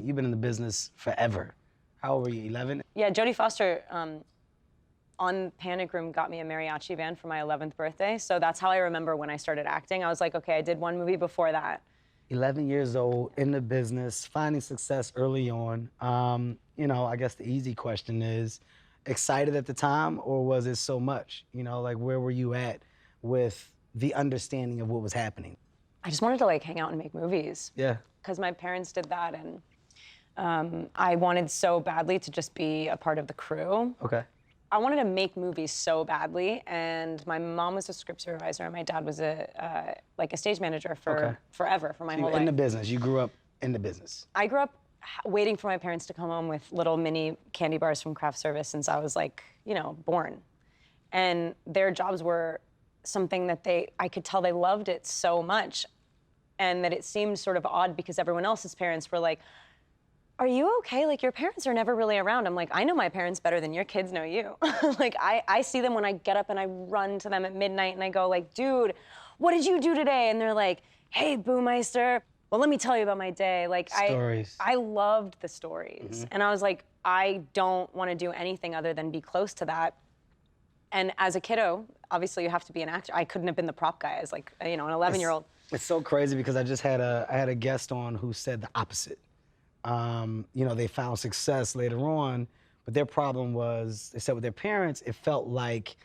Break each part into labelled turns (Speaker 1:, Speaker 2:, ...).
Speaker 1: You've been in the business forever. How old were you, 11?
Speaker 2: Yeah, Jodie Foster on Panic Room got me a mariachi band for my 11th birthday. So that's how I remember when I started acting. I was like, okay, I did one movie before that.
Speaker 1: 11 years old, in the business, finding success early on. You know, I guess the easy question is, excited at the time, or was it so much? You know, like, where were you at with the understanding of what was happening?
Speaker 2: I just wanted to like hang out and make movies.
Speaker 1: Yeah.
Speaker 2: Because my parents did that, and I wanted so badly to just be a part of the crew.
Speaker 1: Okay.
Speaker 2: I wanted to make movies so badly, and my mom was a script supervisor, and my dad was like a stage manager for forever, for my whole life.
Speaker 1: In the business, you grew up in the business.
Speaker 2: I grew up waiting for my parents to come home with little mini candy bars from craft service since I was like, you know, born. And their jobs were something that I could tell they loved it so much, and that it seemed sort of odd because everyone else's parents were like, are you okay? Like, your parents are never really around. I'm like, I know my parents better than your kids know you. Like, I see them when I get up and I run to them at midnight and I go like, dude, what did you do today? And they're like, hey, Boomeister, well, let me tell you about my day. Like,
Speaker 1: Stories.
Speaker 2: I loved the stories. And I was like, I don't want to do anything other than be close to that. And as a kiddo, obviously you have to be an actor. I couldn't have been the prop guy as like, you know, an 11-year-old.
Speaker 1: It's so crazy because I just had I had a guest on who said the opposite. You know, they found success later on, but their problem was, they said with their parents, it felt like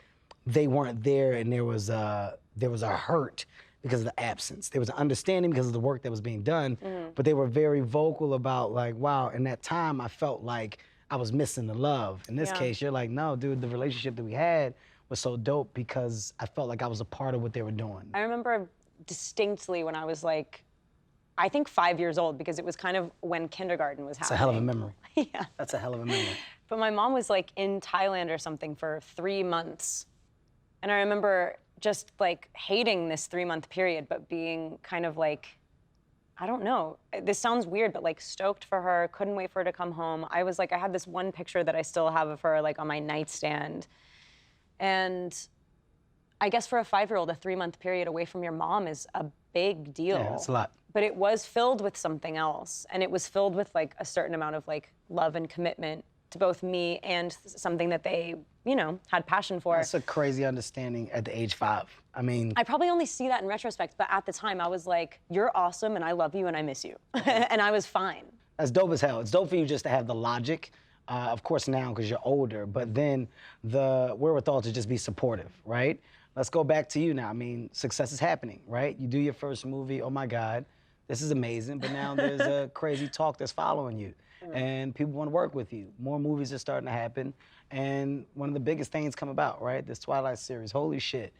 Speaker 1: they weren't there, and there was a hurt because of the absence. There was an understanding because of the work that was being done, but they were very vocal about like, wow, in that time I felt like I was missing the love. In this case, you're like, no, dude, the relationship that we had was so dope because I felt like I was a part of what they were doing.
Speaker 2: I remember distinctly when I was like, I think 5 years old, because it was kind of when kindergarten was happening.
Speaker 1: That's a hell of a memory.
Speaker 2: Yeah.
Speaker 1: That's a hell of a memory.
Speaker 2: But my mom was like in Thailand or something for 3 months. And I remember just like hating this 3-month period, but being kind of like, I don't know, this sounds weird, but like stoked for her, couldn't wait for her to come home. I was like, I had this one picture that I still have of her like on my nightstand. And I guess for a 5-year-old, a 3-month period away from your mom is a big deal.
Speaker 1: Yeah, it's a lot.
Speaker 2: But it was filled with something else. And it was filled with like a certain amount of like love and commitment to both me and something that they, you know, had passion for.
Speaker 1: That's a crazy understanding at the age 5. I mean,
Speaker 2: I probably only see that in retrospect, but at the time I was like, you're awesome and I love you and I miss you. And I was fine.
Speaker 1: That's dope as hell. It's dope for you just to have the logic, of course now because you're older, but then the wherewithal to just be supportive, right? Let's go back to you now. I mean, success is happening, right? You do your first movie, oh my God, this is amazing, but now there's a crazy talk that's following you. And people want to work with you. More movies are starting to happen. And one of the biggest things come about, right? This Twilight series, holy shit.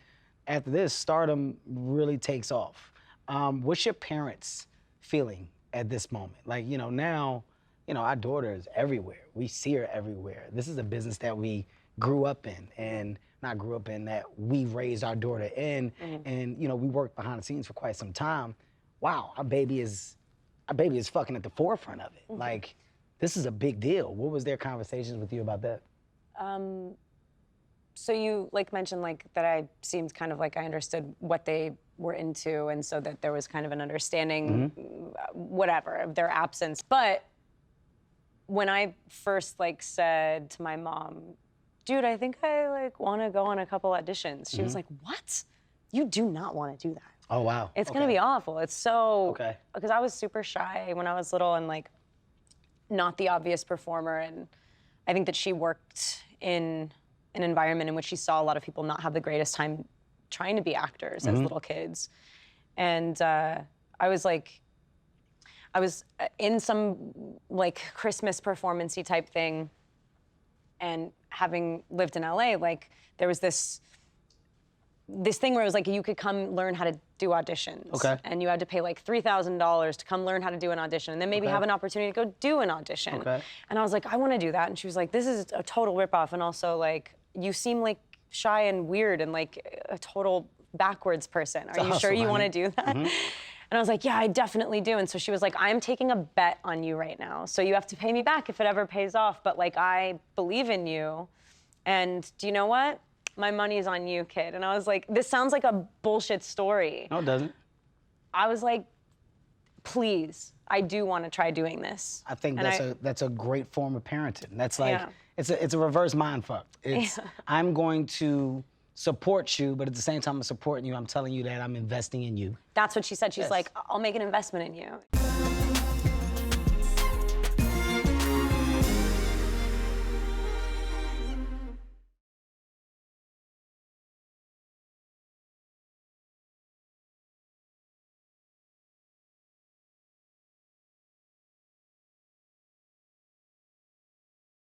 Speaker 1: After this, stardom really takes off. What's your parents feeling at this moment? Like, you know, now, you know, our daughter is everywhere. We see her everywhere. This is a business that we grew up in, and not grew up in, that we raised our daughter in. And, you know, we worked behind the scenes for quite some time. Wow, our baby is fucking at the forefront of it. Like, this is a big deal. What was their conversations with you about that?
Speaker 2: So you like mentioned like that I seemed kind of like I understood what they were into, and so that there was kind of an understanding, whatever, of their absence. But when I first like said to my mom, dude, I think I like want to go on a couple auditions, she was like, what? You do not want to do that.
Speaker 1: Oh, wow.
Speaker 2: It's gonna be awful. It's so,
Speaker 1: Okay.
Speaker 2: Because I was super shy when I was little and like not the obvious performer, and I think that she worked in an environment in which she saw a lot of people not have the greatest time trying to be actors as little kids. And I was in some like Christmas performance-y type thing, and having lived in LA, like there was this thing where it was like you could come learn how to do auditions.
Speaker 1: Okay.
Speaker 2: And you had to pay like $3,000 to come learn how to do an audition, and then maybe have an opportunity to go do an audition.
Speaker 1: Okay.
Speaker 2: And I was like, I want to do that. And she was like, this is a total ripoff, and also like, you seem like shy and weird and like a total backwards person. Are you sure you want to do that? And I was like, yeah, I definitely do. And so she was like, I'm taking a bet on you right now. So you have to pay me back if it ever pays off. But like, I believe in you. And do you know what? My money's on you, kid. And I was like, this sounds like a bullshit story.
Speaker 1: No, it doesn't.
Speaker 2: I was like, please, I do want to try doing this.
Speaker 1: I think that's a great form of parenting. That's like
Speaker 2: Yeah.
Speaker 1: it's a reverse mind fuck. It's
Speaker 2: Yeah.
Speaker 1: I'm going to support you, but at the same time I'm supporting you. I'm telling you that I'm investing in you.
Speaker 2: That's what she said. She's
Speaker 1: Yes.
Speaker 2: like, I'll make an investment in you.